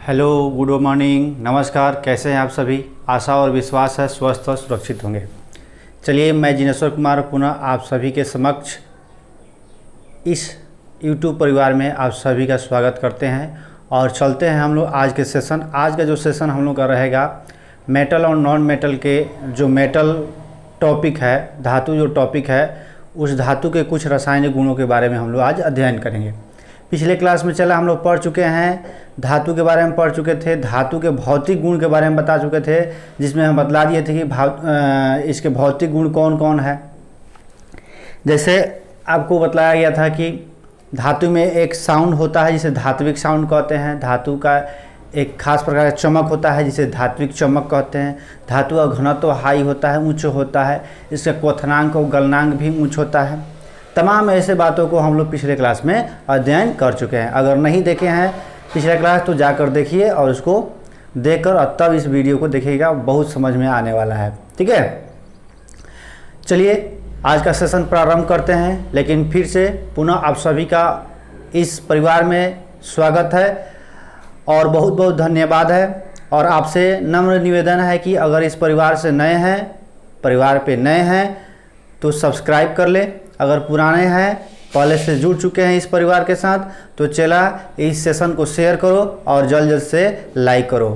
Hello, good morning, नमस्कार। कैसे हैं आप सभी? आशा और विश्वास है स्वस्थ और सुरक्षित होंगे। चलिए, मैं जिनेश्वर कुमार पुनः आप सभी के समक्ष इस YouTube परिवार में आप सभी का स्वागत करते हैं और चलते हैं हम लोग आज के सेशन। आज का जो सेशन हम लोग का रहेगा मेटल और नॉन मेटल के जो मेटल टॉपिक है, धातु जो टॉपिक है, उस धातु के कुछ रासायनिक गुणों के बारे में हम लोग आज अध्ययन करेंगे। पिछले क्लास में चला हम लोग पढ़ चुके हैं, धातु के बारे में पढ़ चुके थे, धातु के भौतिक गुण के बारे में बता चुके थे, जिसमें हम बतला दिए थे कि इसके भौतिक गुण कौन कौन है। जैसे आपको बतलाया गया था कि धातु में एक साउंड होता है जिसे धात्विक साउंड कहते हैं। धातु का एक खास प्रकार का चमक होता है जिसे धात्विक चमक कहते हैं। धातु का घनत्व हाई होता है, उच्च होता है। इसका क्वथनांक और गलनांक भी उच्च होता है। तमाम ऐसे बातों को हम लोग पिछले क्लास में अध्ययन कर चुके हैं। अगर नहीं देखे हैं पिछले क्लास तो जाकर देखिए और उसको देखकर और तब इस वीडियो को देखिएगा, बहुत समझ में आने वाला है। ठीक है, चलिए आज का सेशन प्रारंभ करते हैं। लेकिन फिर से पुनः आप सभी का इस परिवार में स्वागत है और बहुत बहुत धन्यवाद है। और आपसे नम्र निवेदन है कि अगर इस परिवार से नए हैं, परिवार पे नए हैं तो सब्सक्राइब कर ले। अगर पुराने हैं, पहले से जुड़ चुके हैं इस परिवार के साथ, तो चला इस सेशन को शेयर करो और जल्द जल्द से लाइक करो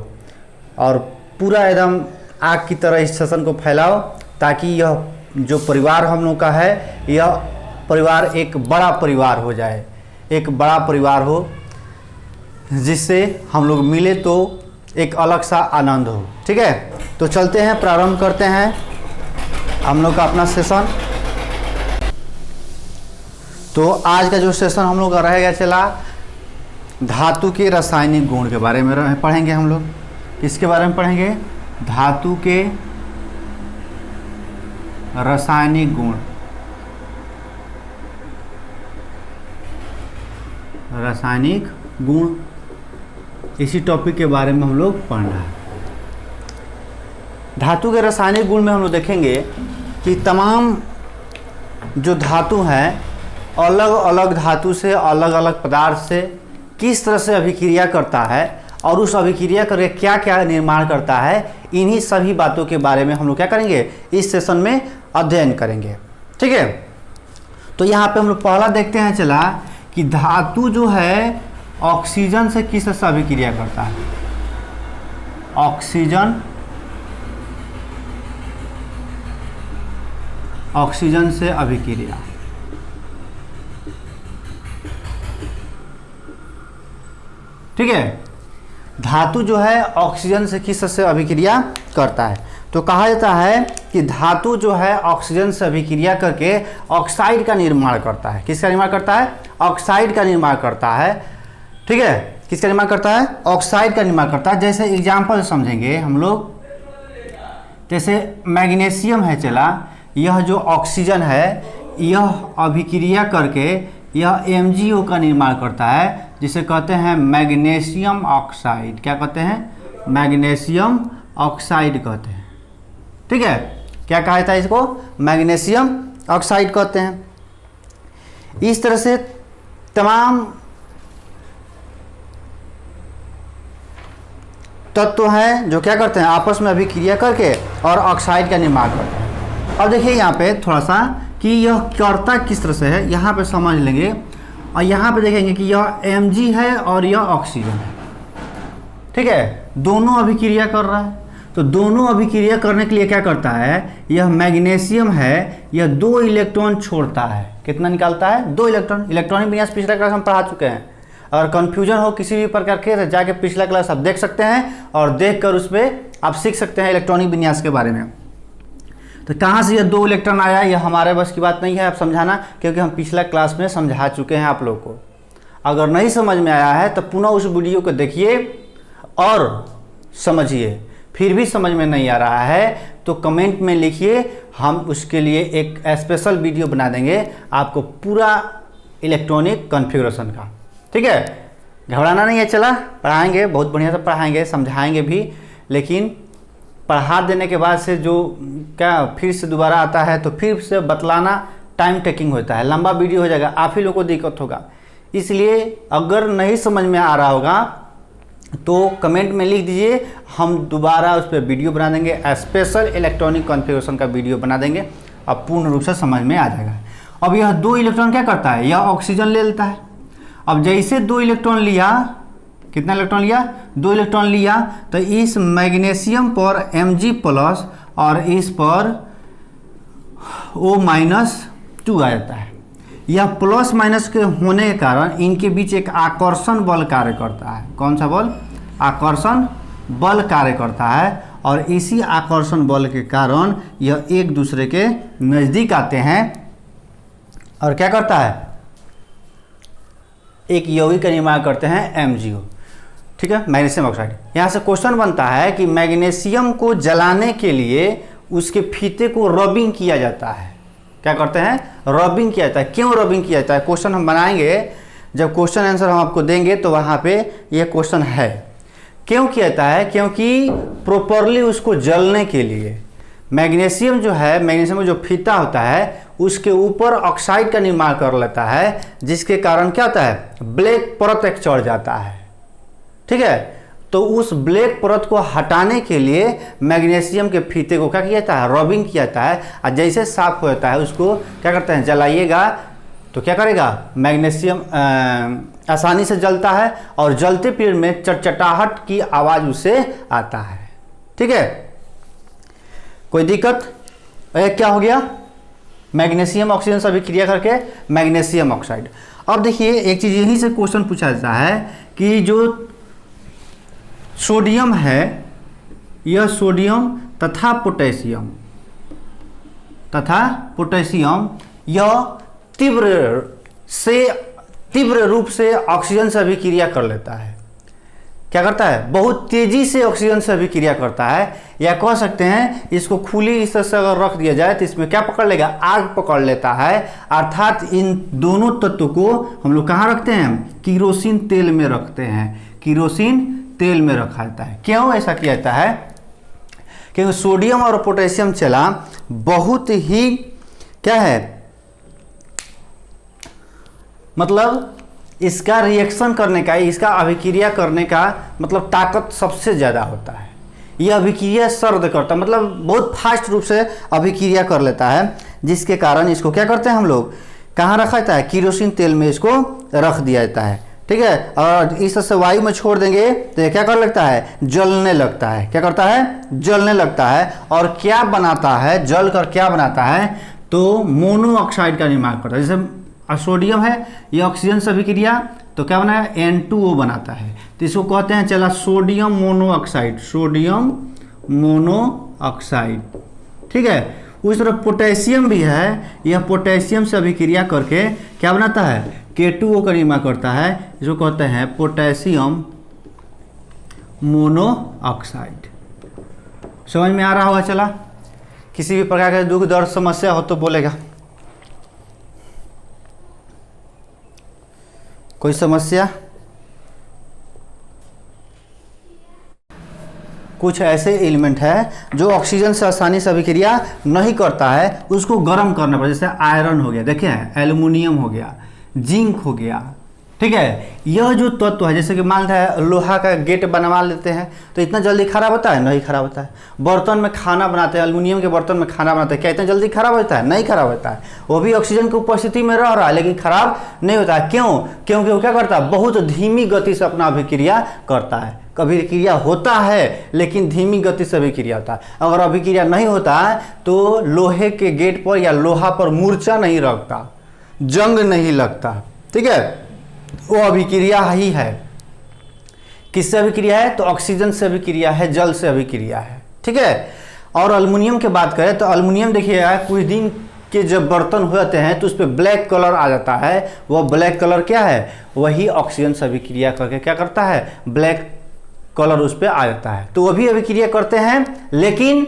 और पूरा एकदम आग की तरह इस सेशन को फैलाओ, ताकि यह जो परिवार हम लोग का है, यह परिवार एक बड़ा परिवार हो जाए, एक बड़ा परिवार हो जिससे हम लोग मिले तो एक अलग सा आनंद हो। ठीक है, तो चलते हैं, प्रारंभ करते हैं हम लोग का अपना सेशन। तो आज का जो सेशन हम लोग का रहेगा चला धातु के रासायनिक गुण के बारे में पढ़ेंगे। हम लोग किसके बारे में पढ़ेंगे? धातु के रासायनिक गुण। रासायनिक गुण, इसी टॉपिक के बारे में हम लोग पढ़ना है। धातु के रासायनिक गुण में हम लोग देखेंगे कि तमाम जो धातु हैं अलग अलग धातु से, अलग अलग पदार्थ से किस तरह से अभिक्रिया करता है और उस अभिक्रिया करके क्या क्या निर्माण करता है, इन्हीं सभी बातों के बारे में हम लोग क्या करेंगे, इस सेशन में अध्ययन करेंगे। ठीक है, तो यहाँ पे हम लोग पहला देखते हैं चला कि धातु जो है ऑक्सीजन से किस तरह से अभिक्रिया करता है। ऑक्सीजन से अभिक्रिया। ठीक है, धातु जो है ऑक्सीजन से किस तरह से अभिक्रिया करता है, तो कहा जाता है कि धातु जो है ऑक्सीजन से अभिक्रिया करके ऑक्साइड का निर्माण करता है। किसका निर्माण करता है? ऑक्साइड का निर्माण करता है। ठीक है, किसका निर्माण करता है? ऑक्साइड का निर्माण करता है। जैसे एग्जाम्पल समझेंगे हम लोग, जैसे मैग्नीशियम है चला, यह जो ऑक्सीजन है यह अभिक्रिया करके यह MgO का निर्माण करता है, जिसे कहते हैं मैग्नीशियम ऑक्साइड। क्या कहते हैं? मैग्नीशियम ऑक्साइड कहते हैं। ठीक है, क्या कहा जाता है इसको? मैग्नीशियम ऑक्साइड कहते हैं। इस तरह से तमाम तत्व हैं जो क्या करते हैं, आपस में अभिक्रिया करके और ऑक्साइड का निर्माण करते हैं। अब देखिए यहाँ पे थोड़ा सा कि यह करता किस तरह से है, यहाँ पे समझ लेंगे और यहाँ पे देखेंगे कि यह Mg है और यह ऑक्सीजन है। ठीक है, दोनों अभिक्रिया कर रहा है। तो दोनों अभिक्रिया करने के लिए क्या करता है, यह मैग्नीशियम है, यह 2 इलेक्ट्रॉन छोड़ता है। कितना निकालता है? 2 इलेक्ट्रॉन। इलेक्ट्रॉनिक विन्यास पिछला क्लास हम पढ़ा चुके हैं। अगर कन्फ्यूजन हो किसी भी प्रकार के तो जाके पिछला क्लास आप देख सकते हैं और देख कर उसमें आप सीख सकते हैं इलेक्ट्रॉनिक विन्यास के बारे में। तो कहाँ से यह 2 इलेक्ट्रॉन आया, यह हमारे बस की बात नहीं है आप समझाना, क्योंकि हम पिछला क्लास में समझा चुके हैं आप लोग को। अगर नहीं समझ में आया है तो पुनः उस वीडियो को देखिए और समझिए। फिर भी समझ में नहीं आ रहा है तो कमेंट में लिखिए, हम उसके लिए एक स्पेशल वीडियो बना देंगे आपको पूरा इलेक्ट्रॉनिक कॉन्फ़िगरेशन का। ठीक है, घबराना नहीं है, चला पढ़ाएंगे, बहुत बढ़िया से पढ़ाएंगे, समझाएंगे भी। लेकिन पढ़ा देने के बाद से जो क्या फिर से दोबारा आता है तो फिर से बतलाना टाइम टेकिंग होता है, लंबा वीडियो हो जाएगा, आप ही लोगों को दिक्कत होगा। इसलिए अगर नहीं समझ में आ रहा होगा तो कमेंट में लिख दीजिए, हम दोबारा उस पर वीडियो बना देंगे, स्पेशल इलेक्ट्रॉनिक कॉन्फ़िगरेशन का वीडियो बना देंगे, अब पूर्ण रूप से समझ में आ जाएगा। अब यह 2 इलेक्ट्रॉन क्या करता है, यह ऑक्सीजन ले लेता है। अब जैसे 2 इलेक्ट्रॉन लिया, कितना इलेक्ट्रॉन लिया, 2 इलेक्ट्रॉन लिया, तो इस मैग्नीशियम पर Mg+ और इस पर O-2 आ जाता है। यह प्लस माइनस के होने के कारण इनके बीच एक आकर्षण बल कार्य करता है। कौन सा बल, आकर्षण बल कार्य करता है, और इसी आकर्षण बल के कारण यह एक दूसरे के नज़दीक आते हैं और क्या करता है, एक यौगिक का निर्माण करते हैं MgO। ठीक है, मैग्नीशियम ऑक्साइड। यहाँ से क्वेश्चन बनता है कि मैग्नीशियम को जलाने के लिए उसके फीते को रबिंग किया जाता है। क्या करते हैं, रबिंग किया जाता है। क्यों रबिंग किया जाता है, क्वेश्चन हम बनाएंगे, जब क्वेश्चन आंसर हम आपको देंगे तो वहाँ पे ये क्वेश्चन है। क्यों किया जाता है, क्योंकि प्रॉपरली उसको जलने के लिए मैग्नीशियम जो है, मैग्नीशियम का जो फीता होता है उसके ऊपर ऑक्साइड का निर्माण कर लेता है, जिसके कारण क्या होता है, ब्लैक परत एक चढ़ जाता है। ठीक है, तो उस ब्लैक परत को हटाने के लिए मैग्नीशियम के फीते को क्या किया जाता है, रबिंग किया जाता है। और जैसे साफ हो जाता है उसको क्या करते हैं, जलाइएगा तो क्या करेगा, मैग्नीशियम आसानी से जलता है, और जलते पीरियड में चटचटाहट की आवाज़ उससे आता है। ठीक है, कोई दिक्कत, क्या हो गया, मैग्नीशियम ऑक्सीजन से अभिक्रिया करके मैग्नीशियम ऑक्साइड। अब देखिए एक चीज़ यहीं से क्वेश्चन पूछा जाता है कि जो सोडियम है, यह सोडियम तथा पोटेशियम यह तीव्र रूप से ऑक्सीजन से अभिक्रिया कर लेता है। क्या करता है, बहुत तेजी से ऑक्सीजन से अभिक्रिया करता है, या कह सकते हैं इसको खुली इस तरह से अगर रख दिया जाए तो इसमें क्या पकड़ लेगा, आग पकड़ लेता है। अर्थात इन दोनों तत्वों को हम लोग कहाँ रखते हैं, केरोसिन तेल में रखते हैं, केरोसिन तेल में रखा जाता है। क्यों ऐसा किया जाता है, क्योंकि सोडियम और पोटेशियम चला बहुत ही क्या है, मतलब इसका रिएक्शन करने का, इसका अभिक्रिया करने का मतलब ताकत सबसे ज़्यादा होता है। यह अभिक्रिया सर्द करता है, मतलब बहुत फास्ट रूप से अभिक्रिया कर लेता है, जिसके कारण इसको क्या करते हैं हम लोग, कहाँ रखा जाता है, केरोसिन तेल में इसको रख दिया जाता है। ठीक है, और इस तरह से वायु में छोड़ देंगे तो ये क्या कर लगता है, जलने लगता है। क्या करता है, जलने लगता है। और क्या बनाता है, जल कर क्या बनाता है, तो मोनोऑक्साइड का निर्माण करता है। जैसे सोडियम है, ये ऑक्सीजन से अभिक्रिया तो क्या बना है, N2O बनाता है, तो इसको कहते हैं चला सोडियम मोनोऑक्साइड, सोडियम मोनोऑक्साइड। ठीक है, उस तरह पोटेशियम भी है, यह पोटेशियम से अभिक्रिया करके क्या बनाता है, K2O का निर्माण करता है, इसको कहते हैं पोटेशियम मोनोऑक्साइड। समझ में आ रहा होगा। चला, किसी भी प्रकार का दुख दर्द समस्या हो तो बोलेगा, कोई समस्या, कुछ ऐसे एलिमेंट है जो ऑक्सीजन से आसानी से अभिक्रिया नहीं करता है, उसको गर्म करना पड़ता है। जैसे आयरन हो गया, देखें एल्युमिनियम हो गया, जिंक हो गया। ठीक है, यह जो तत्व है, जैसे कि मान लें लोहा का गेट बनवा लेते हैं तो इतना जल्दी खराब होता है, नहीं खराब होता है। बर्तन में खाना बनाते हैं, एल्युमिनियम के बर्तन में खाना बनाते हैं, क्या इतना जल्दी खराब होता है, नहीं खराब होता है। वो भी ऑक्सीजन की उपस्थिति में रह रहा है लेकिन खराब नहीं होता है। क्यों, क्योंकि वो क्या करता है, बहुत धीमी गति से अपना अभिक्रिया करता है। अभिक्रिया होता है लेकिन धीमी गति से अभिक्रिया होता है। अगर अभिक्रिया नहीं होता है तो लोहे के गेट पर या लोहा पर मूर्छा नहीं लगता, जंग नहीं लगता। ठीक है, वो अभिक्रिया ही है। किससे अभिक्रिया है, तो ऑक्सीजन से अभिक्रिया है, जल से अभिक्रिया है। ठीक है, और एल्युमिनियम की बात करें तो एल्युमिनियम देखिए कुछ दिन के जब बर्तन हो जाते हैं तो उस पर ब्लैक कलर आ जाता है। वो ब्लैक कलर क्या है, वही ऑक्सीजन से अभिक्रिया करके क्या करता है, ब्लैक कलर उस पर आ जाता है। तो वो भी अभिक्रिया करते हैं, लेकिन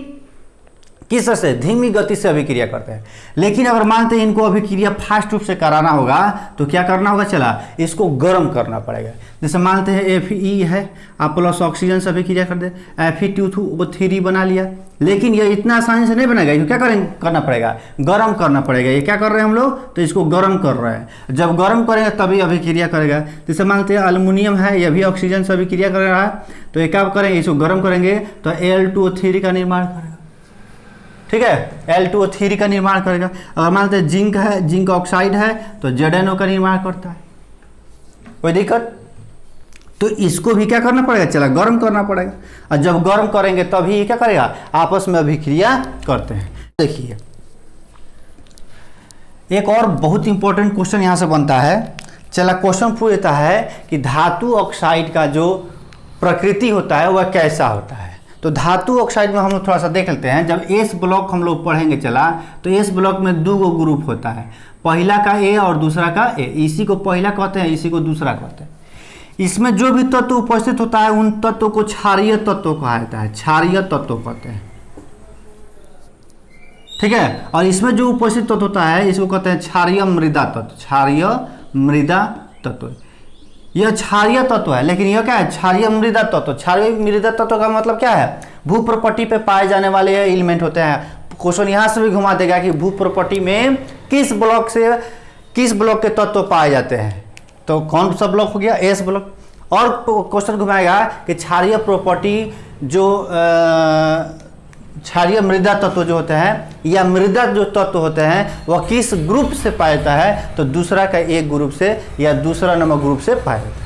किस तरह से, धीमी गति से अभिक्रिया करते हैं। लेकिन अगर मानते हैं इनको अभिक्रिया फास्ट रूप से कराना होगा तो क्या करना होगा, चला इसको गर्म करना पड़ेगा। जैसे मानते हैं Fe है, आप प्लस ऑक्सीजन से अभिक्रिया कर दे, Fe2O3 बना लिया। लेकिन ये इतना आसानी से नहीं बनेगा, इसको क्या करना पड़ेगा, गर्म करना पड़ेगा। ये क्या कर रहे हैं हम लोग, तो इसको गर्म कर रहे हैं। जब गर्म करेंगे तभी अभिक्रिया करेगा। जैसे मानते हैं अल्युमिनियम है, यह भी ऑक्सीजन से अभिक्रिया कर रहा है, तो ये क्या करेंगे, इसको गर्म करेंगे तो Al2O3 का निर्माण करेगा। ठीक है, Al2O3 का निर्माण करेगा। अगर मानते हैं जिंक है, जिंक ऑक्साइड है, तो ZnO का निर्माण करता है। कोई दिक्कत, तो इसको भी क्या करना पड़ेगा, चला गर्म करना पड़ेगा। और जब गर्म करेंगे तभी ये क्या करेगा, आपस में अभिक्रिया करते हैं। देखिए एक और बहुत इंपॉर्टेंट क्वेश्चन यहां से बनता है। चला क्वेश्चन पूछ देता है कि धातु ऑक्साइड का जो प्रकृति होता है वह कैसा होता है। तो धातु ऑक्साइड में हम लोग थोड़ा सा देख लेते हैं। जब एस ब्लॉक हम लोग पढ़ेंगे चला, तो एस ब्लॉक में 2 ग्रुप होता है, पहला का ए और दूसरा का ए। इसी को पहला कहते हैं, इसी को दूसरा कहते हैं। इसमें जो भी तत्व उपस्थित होता है उन तत्वों को क्षारीय तत्व कहा जाता है, क्षारीय तत्व कहते हैं। ठीक है, और इसमें जो उपस्थित तत्व होता है इसको कहते हैं क्षारीय मृदा तत्व, क्षारीय मृदा तत्व। यह क्षारीय तत्व है, लेकिन यह क्या है, क्षारीय मृदा तत्व। क्षारीय मृदा तत्व का मतलब क्या है, भूप्रपट्टी पे पाए जाने वाले एलिमेंट होते हैं। क्वेश्चन यहाँ से भी घुमा देगा कि भूप्रपट्टी में किस ब्लॉक के तत्व पाए जाते हैं। तो कौन सा ब्लॉक हो गया, एस ब्लॉक। और क्वेश्चन घुमाएगा कि क्षारीय प्रॉपर्टी जो क्षारीय मृदा तत्व जो होते हैं या मृदा जो तत्व होते हैं वह किस ग्रुप से पाया जाता है, तो दूसरा का एक ग्रुप से या दूसरा नंबर ग्रुप से पाया जाता है।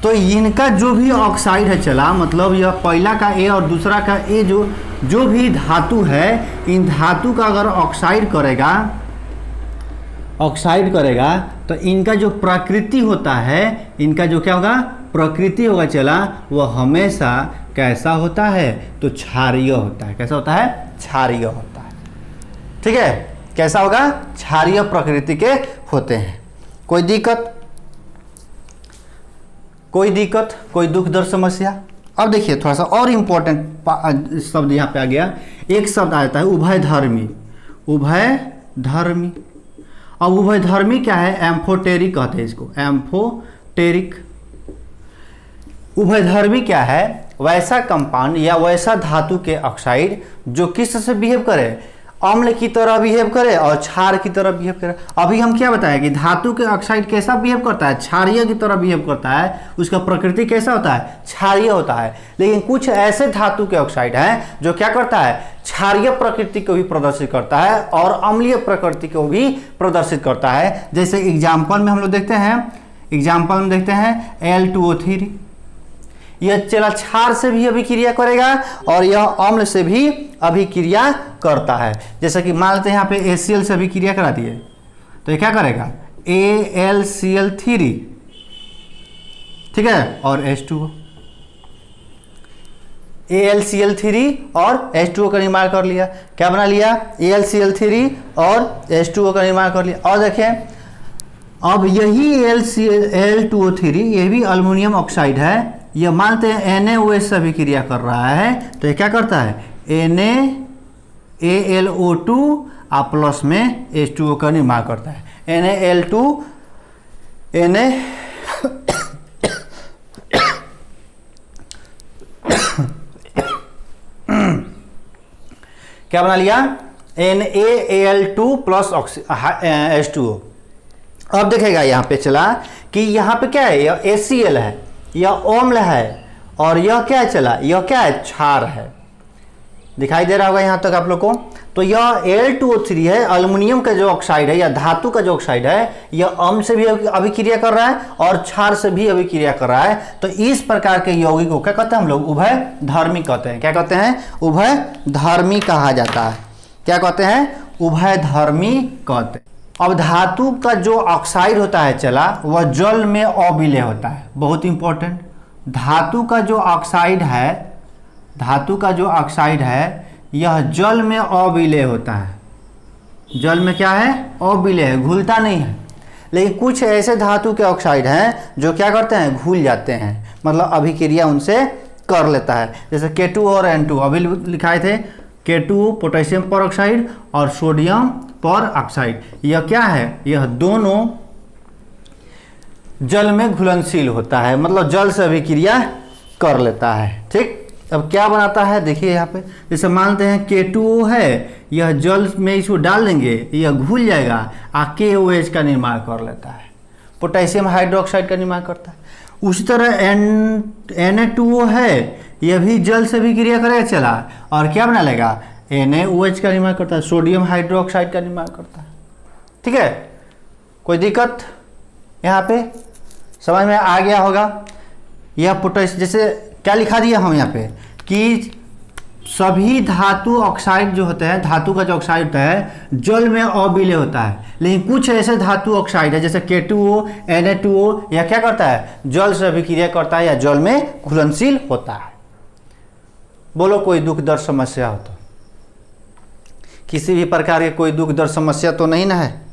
तो इनका जो भी ऑक्साइड है चला, मतलब यह पहला का ए और दूसरा का ए जो भी धातु है, इन धातु का अगर ऑक्साइड करेगा तो इनका जो प्रकृति होता है, इनका जो क्या होगा, प्रकृति होगा चला, वह हमेशा कैसा होता है, तो क्षारीय होता है। कैसा होता है, क्षारीय होता है। ठीक है, कैसा होगा, क्षारीय प्रकृति के होते हैं। कोई दिक्कत, कोई दुख दर्द समस्या। अब देखिए थोड़ा सा और इम्पोर्टेंट शब्द यहाँ पे आ गया। एक शब्द आता है उभयधर्मी। उभयधर्मी, अब उभयधर्मी क्या है, एम्फोटेरिक कहते हैं इसको, एम्फोटेरिक। उभयधर्मी क्या है, वैसा कंपाउंड या वैसा धातु के ऑक्साइड जो किस से बिहेव करे, अम्ल की तरह बिहेव करे और क्षार की तरह बिहेव करे। अभी हम क्या बताएं कि धातु के ऑक्साइड कैसा बिहेव करता है, क्षारीय की तरह बिहेव करता है। उसका प्रकृति कैसा होता है, क्षारीय होता है। लेकिन कुछ ऐसे धातु के ऑक्साइड हैं जो क्या करता है, क्षारीय प्रकृति को भी प्रदर्शित करता है और अम्लीय प्रकृति को भी प्रदर्शित करता है। जैसे एग्जाम्पल में हम लोग देखते हैं Al2O3, यह चला क्षार से भी अभिक्रिया करेगा और यह अम्ल से भी अभिक्रिया करता है। जैसे कि मान लेते हैं यहाँ पे ACl से अभिक्रिया करा दिए, तो ये क्या करेगा, AlCl3, ठीक है, और H2O, AlCl3 और H2O का निर्माण कर लिया। क्या बना लिया, AlCl3 और H2O का निर्माण कर लिया। और देखें अब यही Al2O3 ये भी अल्युमिनियम ऑक्साइड है, यह मानते हैं NaOH से अभिक्रिया कर रहा है, तो ये क्या करता है, NaAlO2 प्लस में H2O का निर्माण करता है। NaL2 क्या बना लिया, NaAl2 प्लस H2O। अब देखेगा यहाँ पे चला कि यहाँ पे क्या है, यह ACl है, यह अम्ल है, और यह क्या है चला, यह क्या है, क्षार है। दिखाई दे रहा होगा यहाँ तक आप लोग को। तो यह Al2O3 है, अल्युमिनियम का जो ऑक्साइड है या धातु का जो ऑक्साइड है, यह अम्ल से भी अभिक्रिया कर रहा है और क्षार से भी अभिक्रिया कर रहा है। तो इस प्रकार के यौगिक को क्या कहते हैं हम लोग, उभयधर्मी कहते हैं। क्या कहते हैं, उभयधर्मी कहा जाता है। क्या कहते हैं, उभयधर्मी कहते हैं। अब धातु का जो ऑक्साइड होता है चला, वह जल में अविलेय होता है। बहुत इंपॉर्टेंट, धातु का जो ऑक्साइड है यह जल में अविलेय होता है। जल में क्या है, अविलेय है, घुलता नहीं है। लेकिन कुछ ऐसे धातु के ऑक्साइड हैं जो क्या करते हैं, घुल जाते हैं, मतलब अभिक्रिया उनसे कर लेता है। जैसे K2 और N2 अभी लिखाए थे, K2O पोटेशियम पर ऑक्साइड और सोडियम पर ऑक्साइड, यह क्या है, यह दोनों जल में घुलनशील होता है, मतलब जल से अभिक्रिया कर लेता है। ठीक, अब क्या बनाता है देखिए यहाँ पे, जैसे मानते हैं K2O है, यह जल में इसको डाल देंगे, यह घुल जाएगा और KOH का निर्माण कर लेता है, पोटेशियम हाइड्रोक्साइड का निर्माण करता है। उसी तरह Na2O है, यह भी जल से अभिक्रिया करेगा चला और क्या बना लेगा, NaOH का निर्माण करता है, सोडियम हाइड्रोक्साइड का निर्माण करता है। ठीक है, कोई दिक्कत यहाँ पे समझ में आ गया होगा। यह पोटेशियम, जैसे क्या लिखा दिया हम यहाँ पे कि सभी धातु ऑक्साइड जो होते हैं, धातु का जो ऑक्साइड होता है जल में अविलय होता है, लेकिन कुछ ऐसे धातु ऑक्साइड है जैसे K2O, Na2O, यह क्या करता है, जल से अभिक्रिया करता है या जल में घुलनशील होता है। बोलो कोई दुख दर्द समस्या हो तो, किसी भी प्रकार के कोई दुख दर्द समस्या तो नहीं ना है?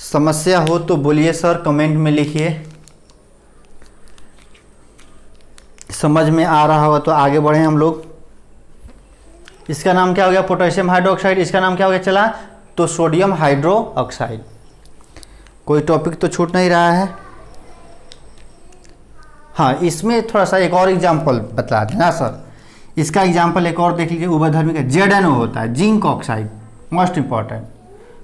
समस्या हो तो बोलिए सर, कमेंट में लिखिए। समझ में आ रहा होगा तो आगे बढ़े हम लोग। इसका नाम क्या हो गया, पोटेशियम हाइड्रोक्साइड, इसका नाम क्या हो गया चला, तो सोडियम हाइड्रो ऑक्साइड। कोई टॉपिक तो छूट नहीं रहा है? हाँ, इसमें थोड़ा सा एक और एग्जांपल बता देना सर। इसका एग्जांपल एक और देख लीजिए, उभयधर्मी का ZnO होता है, zinc oxide, most important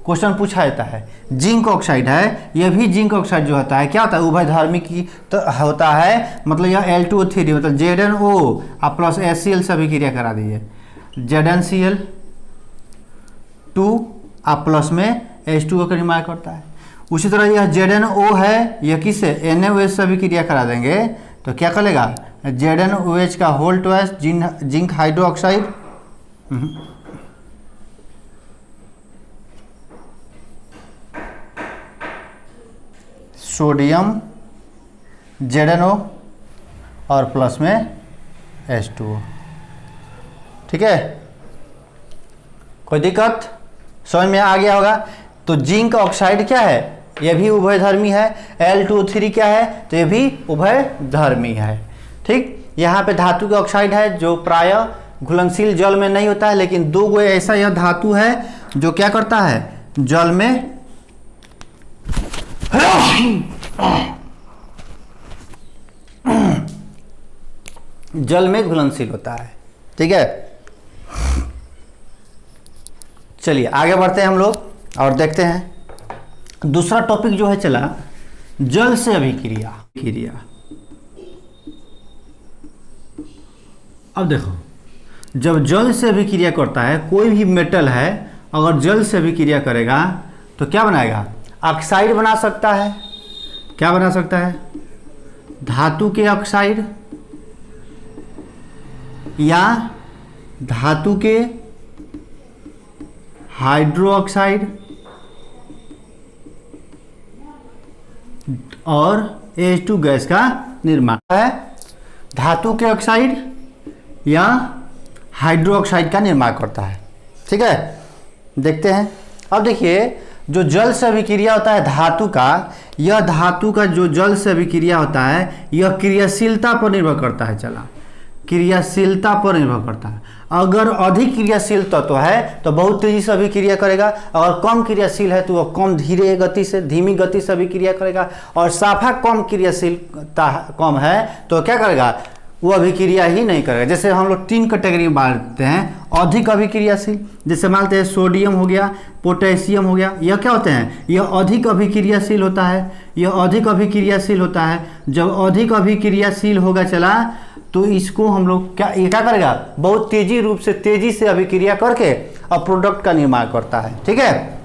question पूछा जाता है। जिंक ऑक्साइड है, यह भी जिंक ऑक्साइड जो होता है क्या होता है, उभयधर्मी की तो होता है, मतलब यह Al2O3 मतलब ZnO आप प्लस HCl से अभिक्रिया करा दीजिए, ZnCl 2 आप प्लस में H2O का निर्माण करता है। उसी तरह यह ZnO है, यह किससे, NaOH से अभिक्रिया करा देंगे तो क्या करेगा, ZnOH का whole twice zinc hydro oxide, sodium ZnO और प्लस में H2O। ठीक है, कोई दिक्कत समझ में आ गया होगा। तो जिंक ऑक्साइड क्या है, यह भी उभयधर्मी है। Al2O3 क्या है, तो यह भी उभयधर्मी है। ठीक, यहाँ पे धातु के ऑक्साइड है जो प्रायः घुलनशील जल में नहीं होता है, लेकिन दो गो ऐसा यह धातु है जो क्या करता है, जल में जल में घुलनशील होता है। ठीक है, चलिए आगे बढ़ते हैं हम लोग और देखते हैं दूसरा टॉपिक जो है चला, जल से अभिक्रिया। अब देखो, जब जल से अभिक्रिया करता है कोई भी मेटल है, अगर जल से अभिक्रिया करेगा तो क्या बनाएगा, ऑक्साइड बना सकता है। क्या बना सकता है, धातु के ऑक्साइड या धातु के हाइड्रो ऑक्साइड और H2 गैस का निर्माण है। धातु के ऑक्साइड या हाइड्रो ऑक्साइड का निर्माण करता है। ठीक है, देखते हैं। अब देखिए, जो जल से अभिक्रिया होता है धातु का, यह धातु का जो जल से अभिक्रिया होता है यह क्रियाशीलता पर निर्भर करता है। चला, क्रियाशीलता पर निर्भर करता है। अगर अधिक क्रियाशील तत्व है तो बहुत तेजी से अभिक्रिया करेगा, अगर कम क्रियाशील है तो वह कम धीरे गति से, धीमी गति से अभिक्रिया करेगा, और साफा कम क्रियाशीलता कम है तो क्या करेगा, वो अभिक्रिया ही नहीं करेगा। जैसे हम लोग 3 कैटेगरी में बांटते हैं, अधिक अभिक्रियाशील, जैसे मानते हैं सोडियम हो गया, पोटेशियम हो गया, यह क्या होते हैं, यह अधिक अभिक्रियाशील होता है। यह अधिक अभिक्रियाशील होता है। जब अधिक अभिक्रियाशील होगा चला तो इसको हम लोग क्या, ये क्या करेगा, बहुत तेजी से अभिक्रिया करके और प्रोडक्ट का निर्माण करता है। ठीक है,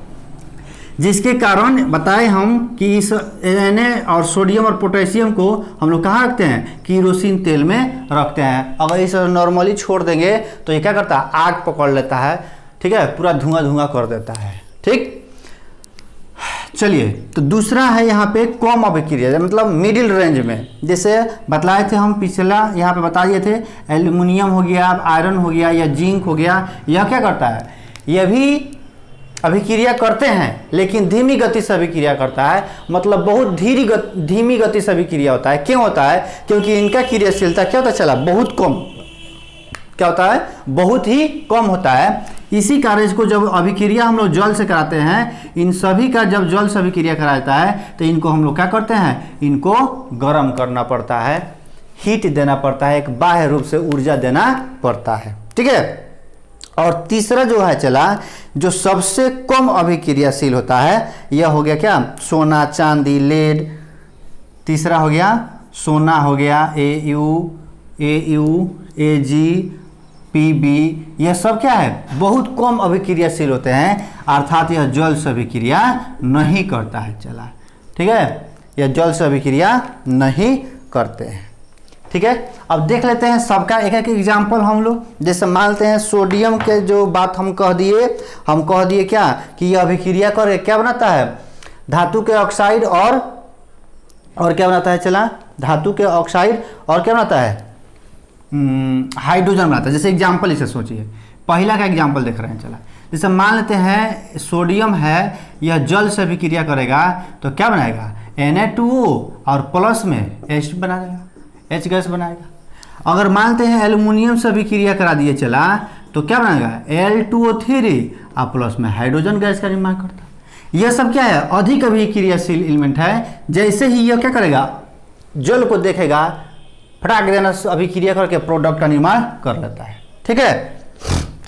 जिसके कारण बताए हम कि इस Na और सोडियम और पोटेशियम को हम लोग कहाँ रखते हैं, केरोसिन तेल में रखते हैं। अगर इसे नॉर्मली छोड़ देंगे तो ये क्या करता है, आग पकड़ लेता है। ठीक है, पूरा धुआं कर देता है। ठीक, चलिए, तो दूसरा है यहाँ पे कम अभिक्रिया, मतलब मिडिल रेंज में। जैसे बतलाए थे हम पिछला, यहाँ पे बता दिए थे, एल्युमिनियम हो गया, आयरन हो गया या जिंक हो गया, यह क्या करता है, यह भी अभिक्रिया करते हैं लेकिन धीमी गति से अभिक्रिया करता है, मतलब बहुत धीमी गति से अभिक्रिया होता है। क्यों होता है, क्योंकि इनका क्रियाशीलता क्या होता है चला, बहुत कम क्या होता है, बहुत ही कम होता है। इसी कार्य को जब अभिक्रिया हम लोग जल से कराते हैं, इन सभी का जब जल से अभिक्रिया कराता है तो इनको हम लोग क्या करते हैं, इनको गर्म करना पड़ता है, हीट देना पड़ता है, एक बाह्य रूप से ऊर्जा देना पड़ता है। ठीक है। और तीसरा जो है चला, जो सबसे कम अभिक्रियाशील होता है, यह हो गया क्या, सोना, चांदी, लेड। तीसरा हो गया सोना, हो गया AU, AG, PB, यह सब क्या है, बहुत कम अभिक्रियाशील होते हैं, अर्थात यह जल से अभिक्रिया नहीं करता है। चला, ठीक है, यह जल से अभिक्रिया नहीं करते हैं। ठीक है। अब देख लेते हैं सबका एक एक एग्जाम्पल हम लोग। जैसे मानते हैं सोडियम के जो बात हम कह दिए क्या, कि यह अभिक्रिया कर क्या बनाता है, धातु के ऑक्साइड और क्या बनाता है, चला, धातु के ऑक्साइड और क्या बनाता है, हाइड्रोजन बनाता है। जैसे एग्जाम्पल इसे सोचिए, पहला का एग्जाम्पल देख रहे हैं। चला, जैसे मान लेते हैं सोडियम है, यह जल से अभिक्रिया करेगा तो क्या बनाएगा, Na2O और प्लस में H बना देगा, H गैस बनाएगा। अगर मानते हैं एल्युमिनियम से अभिक्रिया करा दिए चला, तो क्या बनाएगा, Al2O3 और प्लस में हाइड्रोजन गैस का निर्माण करता है। यह सब क्या है, अधिक अभिक्रियाशील एलिमेंट है। जैसे ही यह क्या करेगा, जल को देखेगा, फटाक देना अभिक्रिया करके प्रोडक्ट का निर्माण कर लेता है। ठीक है,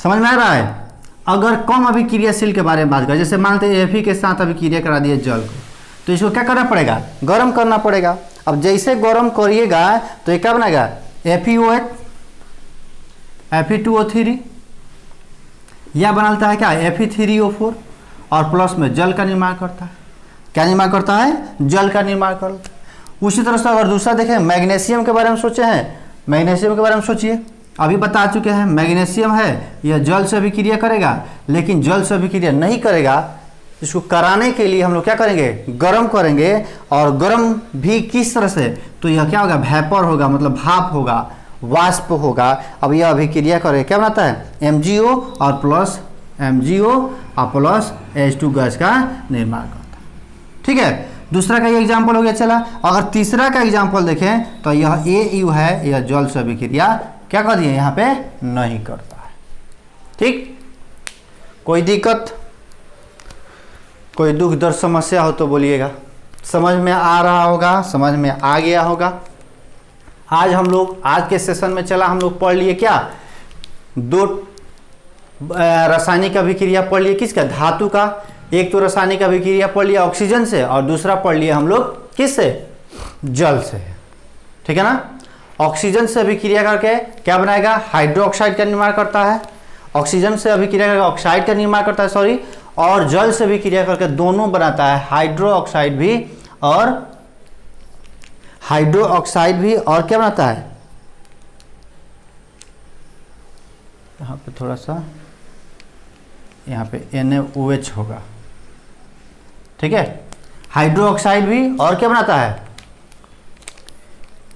समझ में आ रहा है। अगर कम अभिक्रियाशील के बारे में बात करें, जैसे मानते हैं Fe के साथ अभिक्रिया करा दिए जल को, तो इसको क्या करना पड़ेगा, गर्म करना पड़ेगा। अब जैसे गर्म करिएगा तो ये क्या बनेगा, FeOH, Fe2O3, यह बनाता है क्या, Fe3O4 और प्लस में जल का निर्माण करता है। क्या निर्माण करता है, जल का निर्माण करता है। उसी तरह से अगर दूसरा देखें, मैग्नीशियम के बारे में सोचे हैं, मैग्नीशियम के बारे में सोचिए, अभी बता चुके हैं, मैग्नीशियम है यह जल से अभिक्रिया करेगा, लेकिन जल से अभिक्रिया नहीं करेगा। इसको कराने के लिए हम लोग क्या करेंगे, गर्म करेंगे। और गर्म भी किस तरह से, तो यह क्या होगा, वेपर होगा, मतलब भाप होगा, वाष्प होगा। अब यह अभिक्रिया करेगा, क्या बनाता है, MgO और प्लस H2 गैस का निर्माण करता है। ठीक है, दूसरा का ये एग्जाम्पल हो गया। चला, अगर तीसरा का एग्जाम्पल देखें तो यह AU है, यह जल से अभिक्रिया क्या कर दिए, यहाँ पे नहीं करता है। ठीक, कोई दिक्कत, कोई दुख दर्द समस्या हो तो बोलिएगा। समझ में आ रहा होगा, समझ में आ गया होगा। आज हम लोग, आज के सेशन में चला, हम लोग पढ़ लिए क्या, दो रासायनिक अभिक्रिया पढ़ लिए, किसका, धातु का। एक तो रासायनिक अभिक्रिया पढ़ लिया ऑक्सीजन से, और दूसरा पढ़ लिया हम लोग किससे, जल से। ठीक है ना। ऑक्सीजन से अभिक्रिया करके क्या बनाएगा, हाइड्रोक्साइड का निर्माण करता है। ऑक्सीजन से अभिक्रिया करके ऑक्साइड का निर्माण करता है, सॉरी। और जल से अभिक्रिया करके दोनों बनाता है, हाइड्रोक्साइड भी और क्या बनाता है, यहाँ पे थोड़ा सा, यहाँ पे NaOH होगा। ठीक है, हाइड्रोक्साइड भी और क्या बनाता है,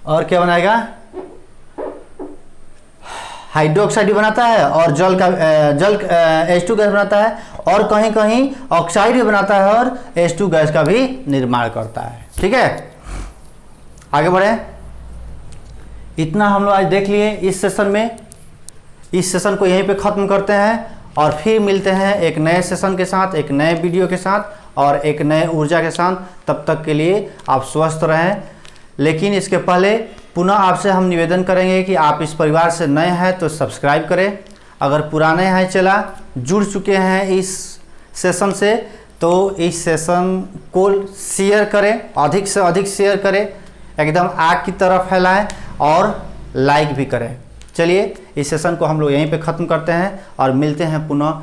और क्या बनाएगा, हाइड्रोक्साइड भी बनाता है, और जल H2 गैस बनाता है, और कहीं कहीं ऑक्साइड भी बनाता है और H2 गैस का भी निर्माण करता है। ठीक है, आगे बढ़े। इतना हम लोग आज देख लिए इस सेशन में। इस सेशन को यहीं पे ख़त्म करते हैं, और फिर मिलते हैं एक नए सेशन के साथ, एक नए वीडियो के साथ और एक नए ऊर्जा के साथ। तब तक के लिए आप स्वस्थ रहें। लेकिन इसके पहले पुनः आपसे हम निवेदन करेंगे कि आप इस परिवार से नए हैं तो सब्सक्राइब करें। अगर पुराने हैं, चला जुड़ चुके हैं इस सेशन से, तो इस सेशन को शेयर करें, अधिक से अधिक शेयर करें, एकदम आग की तरह फैलाएं और लाइक भी करें। चलिए, इस सेशन को हम लोग यहीं पे ख़त्म करते हैं और मिलते हैं पुनः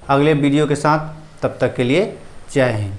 अगले वीडियो के साथ। तब तक के लिए जय हिंद।